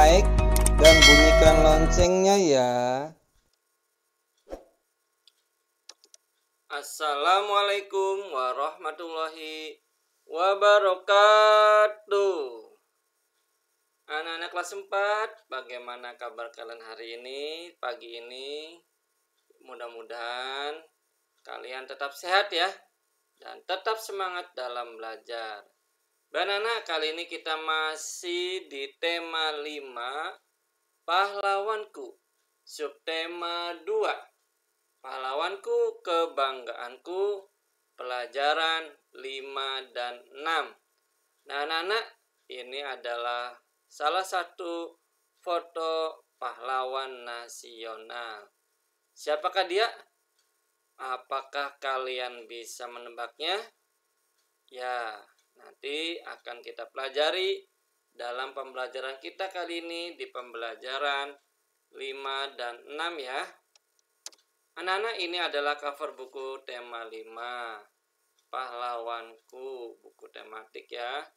like dan bunyikan loncengnya ya. Assalamualaikum warahmatullahi wabarakatuh. Anak-anak kelas 4, bagaimana kabar kalian hari ini, pagi ini? Mudah-mudahan kalian tetap sehat ya, dan tetap semangat dalam belajar. Anak-anak, kali ini kita masih di tema 5, pahlawanku. Subtema 2, pahlawanku, kebanggaanku, pelajaran 5 dan 6. Nah, anak-anak, ini adalah salah satu foto pahlawan nasional. Siapakah dia? Apakah kalian bisa menebaknya? Ya, nanti akan kita pelajari dalam pembelajaran kita kali ini di pembelajaran 5 dan 6 ya. Anak-anak, ini adalah cover buku tema 5, pahlawanku, buku tematik ya.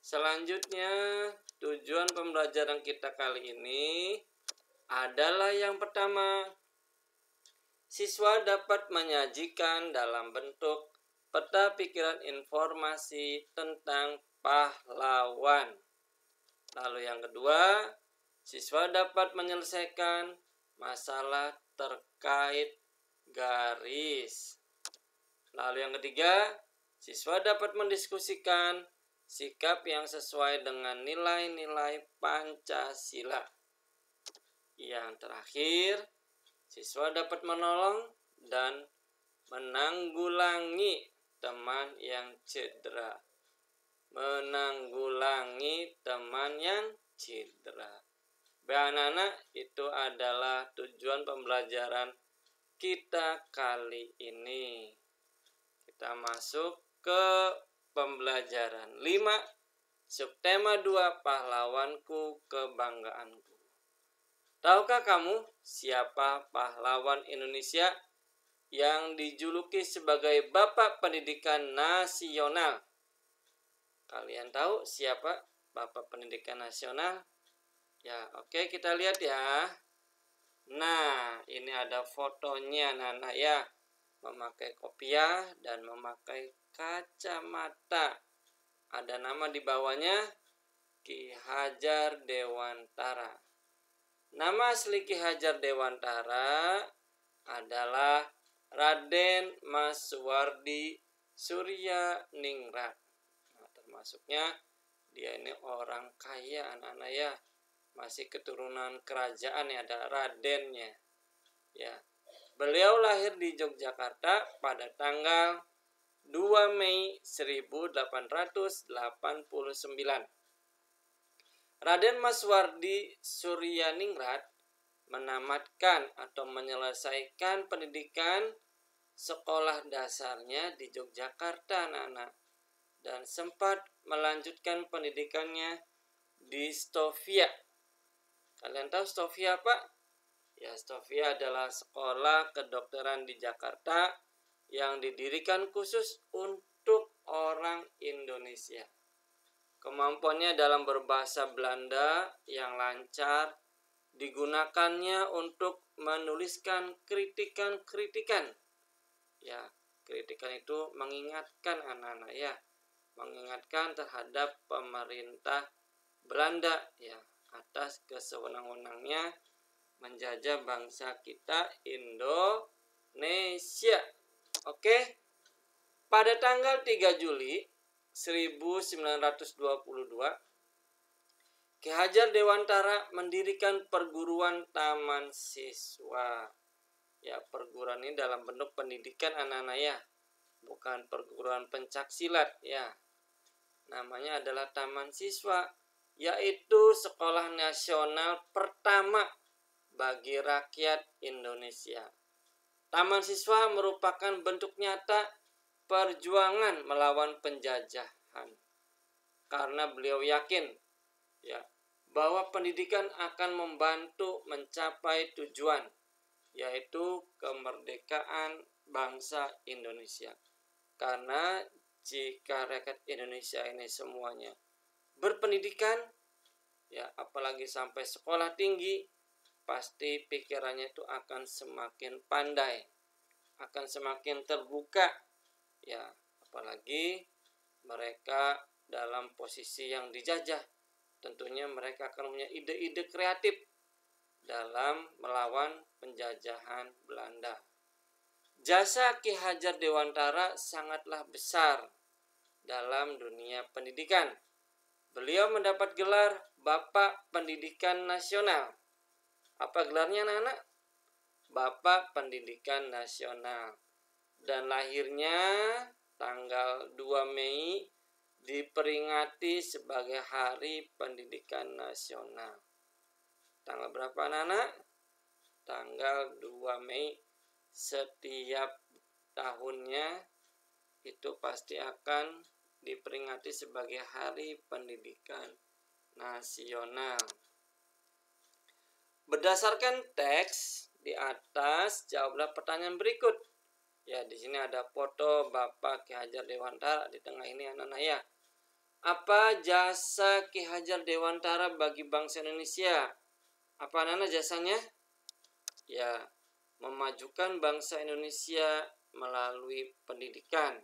Selanjutnya, tujuan pembelajaran kita kali ini adalah yang pertama, siswa dapat menyajikan dalam bentuk peta pikiran informasi tentang pahlawan. Lalu yang kedua, siswa dapat menyelesaikan masalah terkait garis. Lalu yang ketiga, siswa dapat mendiskusikan sikap yang sesuai dengan nilai-nilai Pancasila. Yang terakhir, siswa dapat menolong dan menanggulangi teman yang cedera. Menanggulangi teman yang cedera. Anak-anak, itu adalah tujuan pembelajaran kita kali ini. Kita masuk ke pembelajaran 5, subtema 2, pahlawanku, kebanggaanku. Tahukah kamu siapa pahlawan Indonesia yang dijuluki sebagai Bapak Pendidikan Nasional? Kalian tahu siapa Bapak Pendidikan Nasional? Ya, oke, kita lihat ya. Nah, ini ada fotonya anak-anak ya. Memakai kopiah dan memakai kacamata. Ada nama di bawahnya, Ki Hajar Dewantara. Nama asli Ki Hajar Dewantara adalah Raden Maswardi Suryaningrat. Nah, termasuknya dia ini orang kaya anak-anak ya. Masih keturunan kerajaan ya, ada radennya. Ya. Beliau lahir di Yogyakarta pada tanggal 2 Mei 1889. Raden Maswardi Suryaningrat menamatkan atau menyelesaikan pendidikan sekolah dasarnya di Yogyakarta anak-anak, dan sempat melanjutkan pendidikannya di Stovia. Kalian tahu Stovia apa? Ya, Stovia adalah sekolah kedokteran di Jakarta yang didirikan khusus untuk orang Indonesia. Kemampuannya dalam berbahasa Belanda yang lancar digunakannya untuk menuliskan kritikan-kritikan. Ya, kritikan itu mengingatkan anak-anak ya, mengingatkan terhadap pemerintah Belanda ya atas kesewenang-wenangnya menjajah bangsa kita Indonesia. Oke. Pada tanggal 3 Juli 1922, Ki Hajar Dewantara mendirikan perguruan taman siswa. Ya, perguruan ini dalam bentuk pendidikan anak-anak ya, bukan perguruan pencak silat ya. Namanya adalah taman siswa, yaitu sekolah nasional pertama bagi rakyat Indonesia. Taman siswa merupakan bentuk nyata perjuangan melawan penjajahan. Karena beliau yakin ya bahwa pendidikan akan membantu mencapai tujuan, yaitu kemerdekaan bangsa Indonesia. Karena jika rakyat Indonesia ini semuanya berpendidikan, ya apalagi sampai sekolah tinggi, pasti pikirannya itu akan semakin pandai, akan semakin terbuka, ya apalagi mereka dalam posisi yang dijajah, tentunya mereka akan punya ide-ide kreatif dalam melawan penjajahan Belanda. Jasa Ki Hajar Dewantara sangatlah besar dalam dunia pendidikan. Beliau mendapat gelar Bapak Pendidikan Nasional. Apa gelarnya anak-anak? Bapak Pendidikan Nasional. Dan lahirnya tanggal 2 Mei diperingati sebagai Hari Pendidikan Nasional. Tanggal berapa anak-anak? Tanggal 2 Mei setiap tahunnya itu pasti akan diperingati sebagai Hari Pendidikan Nasional. Berdasarkan teks di atas, jawablah pertanyaan berikut. Ya, di sini ada foto Bapak Ki Hajar Dewantara di tengah ini anak-anak ya. Apa jasa Ki Hajar Dewantara bagi bangsa Indonesia? Apa anak-anak jasanya? Ya, memajukan bangsa Indonesia melalui pendidikan,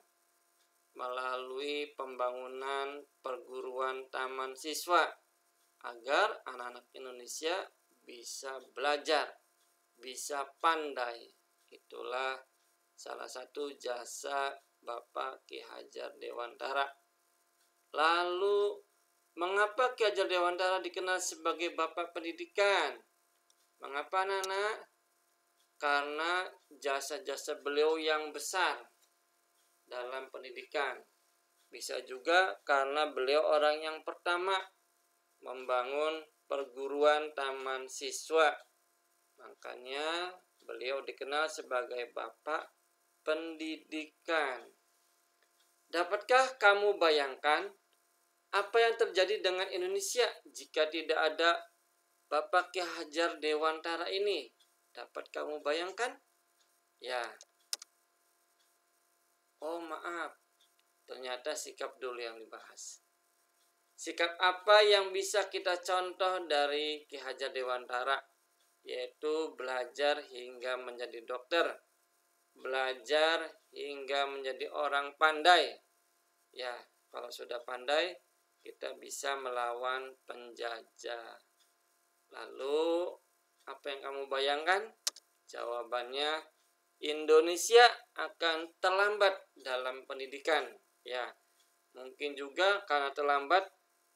melalui pembangunan perguruan taman siswa, agar anak-anak Indonesia bisa belajar, bisa pandai. Itulah salah satu jasa Bapak Ki Hajar Dewantara. Lalu, mengapa Ki Hajar Dewantara dikenal sebagai Bapak Pendidikan? Mengapa anak-anak? Karena jasa-jasa beliau yang besar dalam pendidikan. Bisa juga karena beliau orang yang pertama membangun perguruan taman siswa. Makanya beliau dikenal sebagai Bapak Pendidikan. Dapatkah kamu bayangkan apa yang terjadi dengan Indonesia jika tidak ada Bapak Ki Hajar Dewantara ini? Dapat kamu bayangkan? Ya. Oh maaf, ternyata sikap dulu yang dibahas. Sikap apa yang bisa kita contoh dari Ki Hajar Dewantara? Yaitu belajar hingga menjadi dokter, belajar hingga menjadi orang pandai. Ya, kalau sudah pandai, kita bisa melawan penjajah. Lalu, apa yang kamu bayangkan? Jawabannya, Indonesia akan terlambat dalam pendidikan. Ya, mungkin juga karena terlambat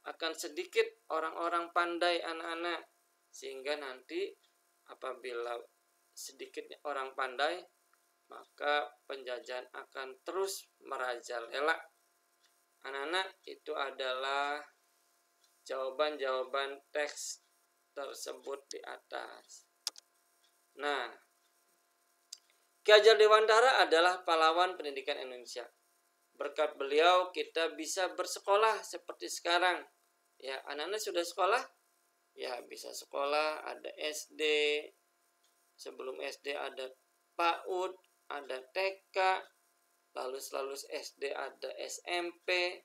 akan sedikit orang-orang pandai anak-anak. Sehingga nanti apabila sedikitnya orang pandai, maka penjajahan akan terus merajalela. Anak-anak, itu adalah jawaban-jawaban teks tersebut di atas. Nah, Ki Hajar Dewantara adalah pahlawan pendidikan Indonesia. Berkat beliau kita bisa bersekolah seperti sekarang. Ya, anak-anak sudah sekolah? Ya, bisa sekolah, ada SD. Sebelum SD ada PAUD, ada TK. Lalu setelah lulus SD ada SMP.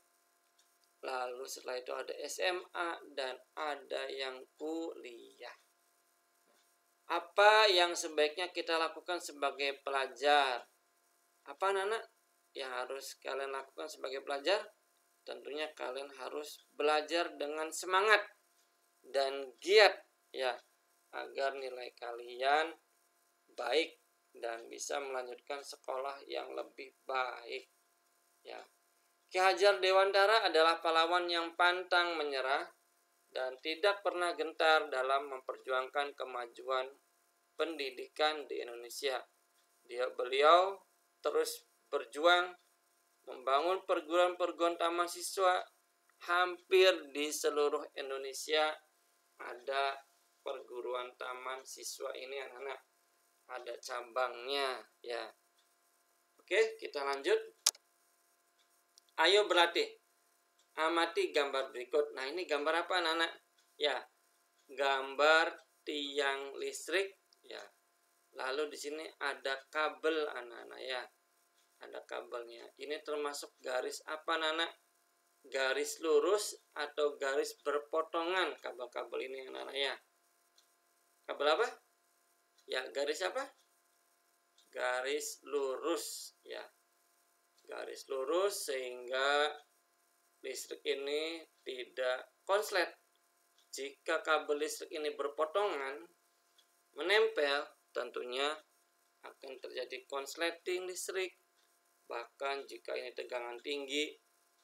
Lalu setelah itu ada SMA dan ada yang kuliah. Apa yang sebaiknya kita lakukan sebagai pelajar? Apa anak-anak yang harus kalian lakukan sebagai pelajar? Tentunya kalian harus belajar dengan semangat dan giat ya, agar nilai kalian baik dan bisa melanjutkan sekolah yang lebih baik. Ya. Ki Hajar Dewantara adalah pahlawan yang pantang menyerah dan tidak pernah gentar dalam memperjuangkan kemajuan pendidikan di Indonesia. Beliau terus berjuang membangun perguruan-perguruan taman siswa. Hampir di seluruh Indonesia ada perguruan taman siswa ini anak-anak. Ada cabangnya ya. Oke, kita lanjut. Ayo berlatih. Amati gambar berikut. Nah, ini gambar apa anak-anak? Ya, gambar tiang listrik ya. Lalu di sini ada kabel anak-anak ya. Ada kabelnya. Ini termasuk garis apa anak-anak? garis lurus atau garis berpotongan kabel-kabel ini anak-anak ya. Kabel apa? Ya, garis apa? Garis lurus ya. Garis lurus sehingga listrik ini tidak konslet. Jika kabel listrik ini berpotongan, menempel, tentunya akan terjadi konsleting listrik. Bahkan jika ini tegangan tinggi,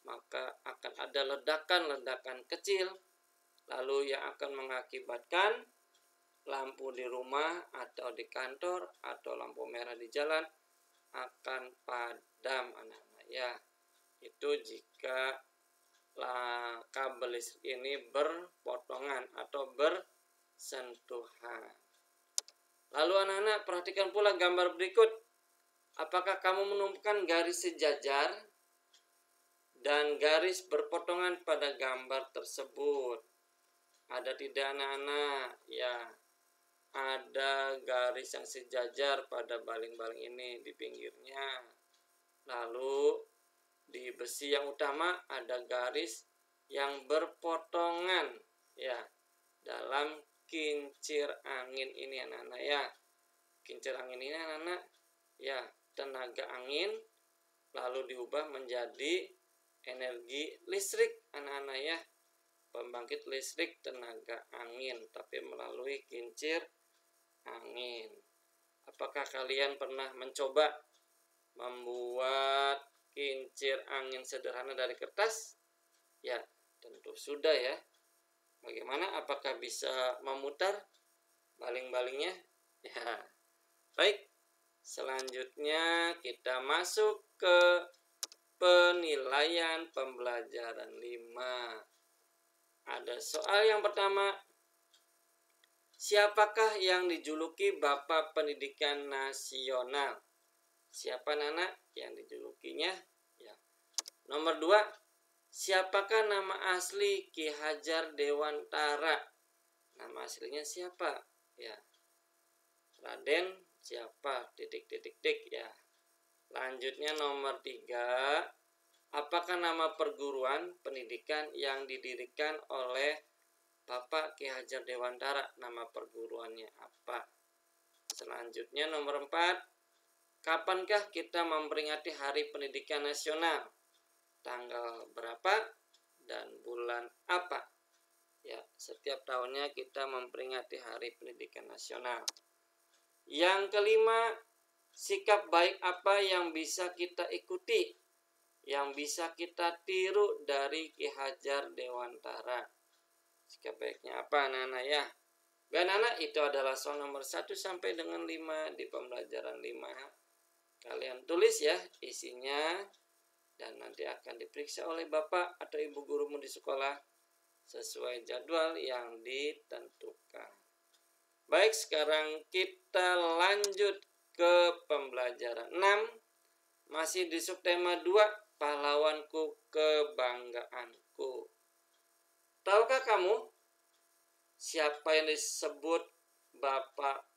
maka akan ada ledakan-ledakan kecil, lalu yang akan mengakibatkan lampu di rumah atau di kantor atau lampu merah di jalan akan padam anak-anak ya. Itu jika kabel listrik ini berpotongan atau bersentuhan. Lalu anak-anak perhatikan pula gambar berikut. Apakah kamu menemukan garis sejajar dan garis berpotongan pada gambar tersebut? Ada tidak anak-anak? Ya, ada garis yang sejajar pada baling-baling ini di pinggirnya. Lalu di besi yang utama ada garis yang berpotongan ya dalam kincir angin ini anak-anak ya. Kincir angin ini anak-anak ya, tenaga angin lalu diubah menjadi energi listrik anak-anak ya. Pembangkit listrik tenaga angin tapi melalui kincir angin. Apakah kalian pernah mencoba membuat kincir angin sederhana dari kertas? Ya, tentu sudah ya. Bagaimana? Apakah bisa memutar baling-balingnya? Ya. Baik. Selanjutnya kita masuk ke penilaian pembelajaran 5. Ada soal yang pertama. Siapakah yang dijuluki Bapak Pendidikan Nasional? Siapa anak yang dijulukinya? Ya. Nomor 2. Siapakah nama asli Ki Hajar Dewantara? Nama aslinya siapa? Ya. Raden siapa? Titik ya. Lanjutnya nomor 3. Apakah nama perguruan pendidikan yang didirikan oleh Bapak Ki Hajar Dewantara? Nama perguruannya apa? Selanjutnya nomor 4. Kapankah kita memperingati Hari Pendidikan Nasional? Tanggal berapa dan bulan apa? Ya, setiap tahunnya kita memperingati Hari Pendidikan Nasional. Yang kelima, sikap baik apa yang bisa kita ikuti? Yang bisa kita tiru dari Ki Hajar Dewantara? Sikap baiknya apa anak-anak ya? Dan anak itu adalah soal nomor 1 sampai dengan 5 di pembelajaran 5. Kalian tulis ya isinya dan nanti akan diperiksa oleh Bapak atau Ibu gurumu di sekolah sesuai jadwal yang ditentukan. Baik, sekarang kita lanjut ke pembelajaran 6. Masih di subtema 2, pahlawanku kebanggaanku. Tahukah kamu siapa yang disebut Bapak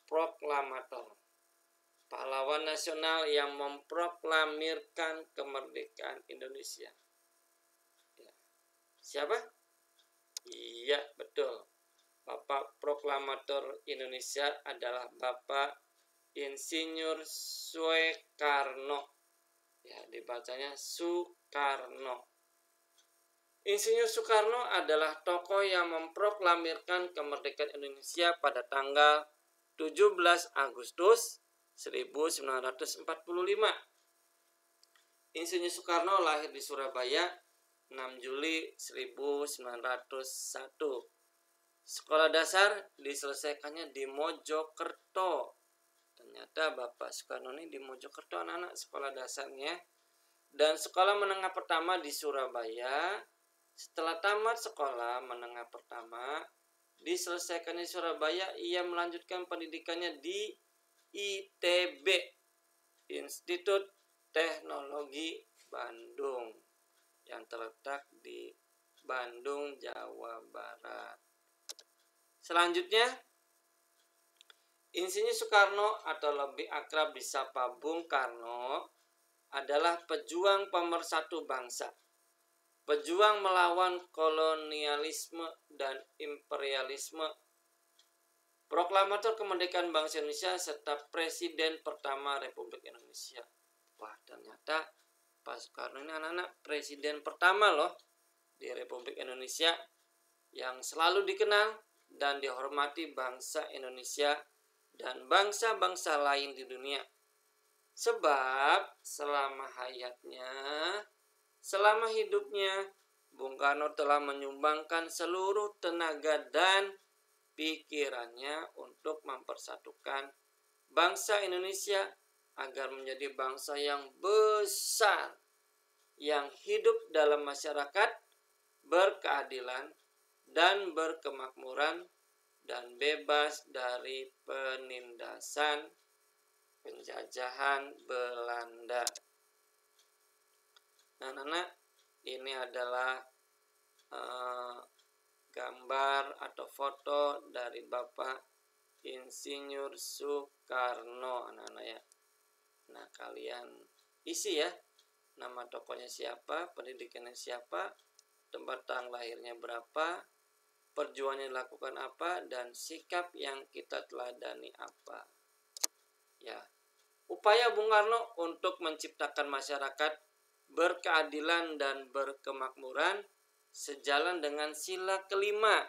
Proklamator? Pahlawan nasional yang memproklamirkan kemerdekaan Indonesia. Ya. Siapa? Iya, betul. Bapak Proklamator Indonesia adalah Bapak Insinyur Soekarno. Ya, dibacanya Soekarno. Insinyur Soekarno adalah tokoh yang memproklamirkan kemerdekaan Indonesia pada tanggal 17 Agustus 1945. Insinyur Soekarno lahir di Surabaya 6 Juli 1901. Sekolah dasar diselesaikannya di Mojokerto. Ternyata Bapak Soekarno ini di Mojokerto anak-anak sekolah dasarnya. Dan sekolah menengah pertama di Surabaya. Setelah tamat sekolah menengah pertama diselesaikan di Surabaya, ia melanjutkan pendidikannya di ITB, Institut Teknologi Bandung, yang terletak di Bandung, Jawa Barat. Selanjutnya, Insinyur Soekarno atau lebih akrab disapa Bung Karno adalah pejuang pemersatu bangsa. pejuang melawan kolonialisme dan imperialisme, proklamator kemerdekaan bangsa Indonesia, serta presiden pertama Republik Indonesia. Wah, ternyata Pak Soekarno ini anak-anak presiden pertama loh di Republik Indonesia yang selalu dikenal dan dihormati bangsa Indonesia dan bangsa-bangsa lain di dunia. Sebab selama hayatnya, selama hidupnya, Bung Karno telah menyumbangkan seluruh tenaga dan pikirannya untuk mempersatukan bangsa Indonesia agar menjadi bangsa yang besar, yang hidup dalam masyarakat berkeadilan dan berkemakmuran dan bebas dari penindasan penjajahan Belanda. Nah, anak-anak, ini adalah gambar atau foto dari Bapak Insinyur Soekarno, anak-anak ya. Nah, kalian isi ya, nama tokohnya siapa, pendidikannya siapa, tempat tanggal lahirnya berapa, perjuangannya dilakukan apa, dan sikap yang kita teladani apa. Ya, upaya Bung Karno untuk menciptakan masyarakat berkeadilan dan berkemakmuran sejalan dengan sila kelima.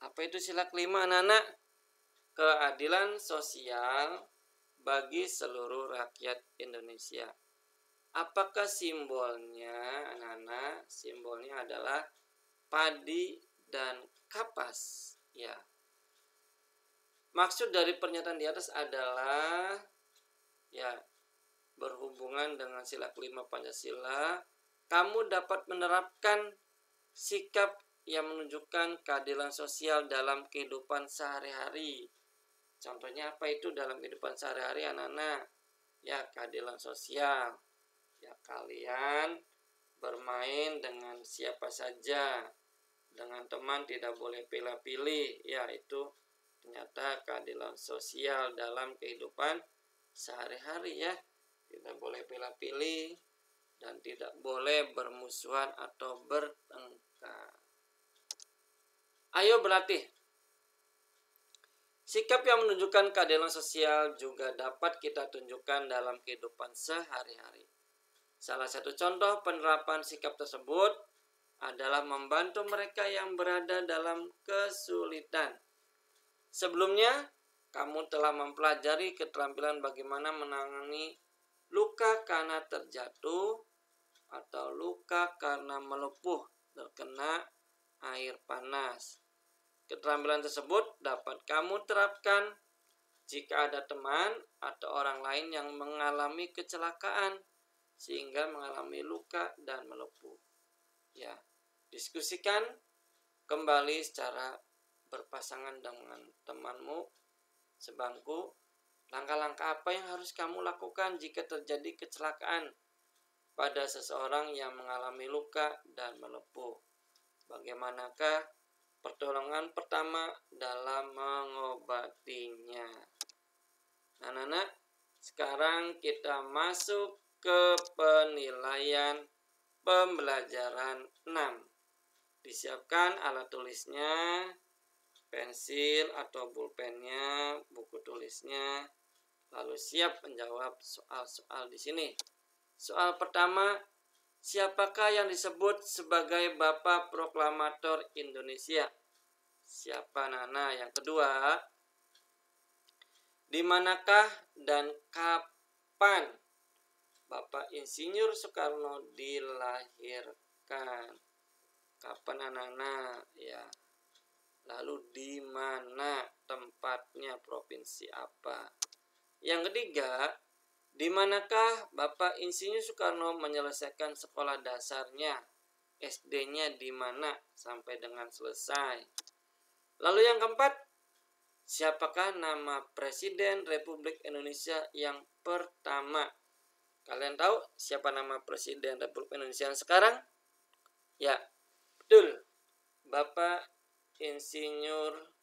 Apa itu sila kelima, anak-anak? Keadilan sosial bagi seluruh rakyat Indonesia. Apakah simbolnya, anak-anak? Simbolnya adalah padi dan kapas. Ya. Maksud dari pernyataan di atas adalah ya, berhubungan dengan sila kelima Pancasila, kamu dapat menerapkan sikap yang menunjukkan keadilan sosial dalam kehidupan sehari-hari. Contohnya apa itu dalam kehidupan sehari-hari, anak-anak? Ya, keadilan sosial. Ya, kalian bermain dengan siapa saja, dengan teman tidak boleh pilih-pilih. Ya, itu ternyata keadilan sosial dalam kehidupan sehari-hari ya. Tidak boleh pilih-pilih dan tidak boleh bermusuhan atau bertengkar. Ayo berlatih. Sikap yang menunjukkan keadilan sosial juga dapat kita tunjukkan dalam kehidupan sehari-hari. Salah satu contoh penerapan sikap tersebut adalah membantu mereka yang berada dalam kesulitan. Sebelumnya, kamu telah mempelajari keterampilan bagaimana menangani luka karena terjatuh atau luka karena melepuh terkena air panas. Keterampilan tersebut dapat kamu terapkan jika ada teman atau orang lain yang mengalami kecelakaan sehingga mengalami luka dan melepuh. Ya, diskusikan kembali secara berpasangan dengan temanmu sebangku, langkah-langkah apa yang harus kamu lakukan jika terjadi kecelakaan pada seseorang yang mengalami luka dan melepuh. Bagaimanakah pertolongan pertama dalam mengobatinya? Nah, anak-anak, sekarang kita masuk ke penilaian pembelajaran 6. Disiapkan alat tulisnya, pensil atau pulpennya, buku tulisnya, lalu siap menjawab soal-soal di sini. Soal pertama, siapakah yang disebut sebagai Bapak Proklamator Indonesia? Siapa, Nana? Yang kedua, di manakah dan kapan Bapak Insinyur Soekarno dilahirkan? Kapan, anak-anak? Ya. Lalu di mana tempatnya, provinsi apa? Yang ketiga, di manakah Bapak Insinyur Soekarno menyelesaikan sekolah dasarnya? SD-nya di mana sampai dengan selesai? Lalu yang keempat, siapakah nama Presiden Republik Indonesia yang pertama? Kalian tahu siapa nama Presiden Republik Indonesia yang sekarang? Ya, betul. Bapak Insinyur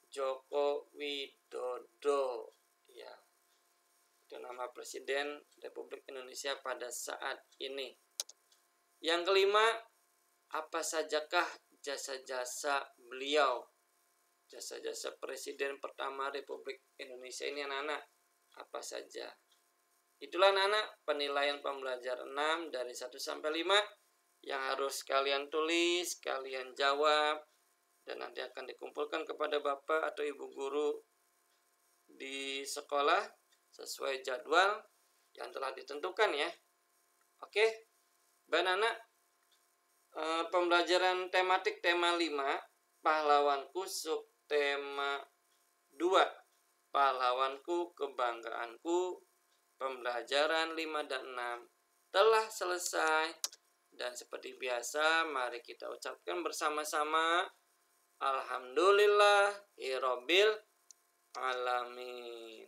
Joko Widodo. Ya, itu nama Presiden Republik Indonesia pada saat ini. Yang kelima, apa sajakah jasa-jasa beliau? Jasa-jasa Presiden pertama Republik Indonesia ini anak-anak apa saja? Itulah anak-anak penilaian pembelajaran 6 dari 1 sampai 5 yang harus kalian tulis, kalian jawab, dan nanti akan dikumpulkan kepada Bapak atau Ibu guru di sekolah sesuai jadwal yang telah ditentukan ya. Oke, baik anak, pembelajaran tematik tema 5, pahlawanku subtema 2, pahlawanku kebanggaanku, pembelajaran 5 dan 6 telah selesai. Dan seperti biasa, mari kita ucapkan bersama-sama Alhamdulillahirabbil alamin.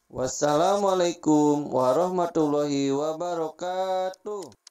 Wassalamualaikum warahmatullahi wabarakatuh.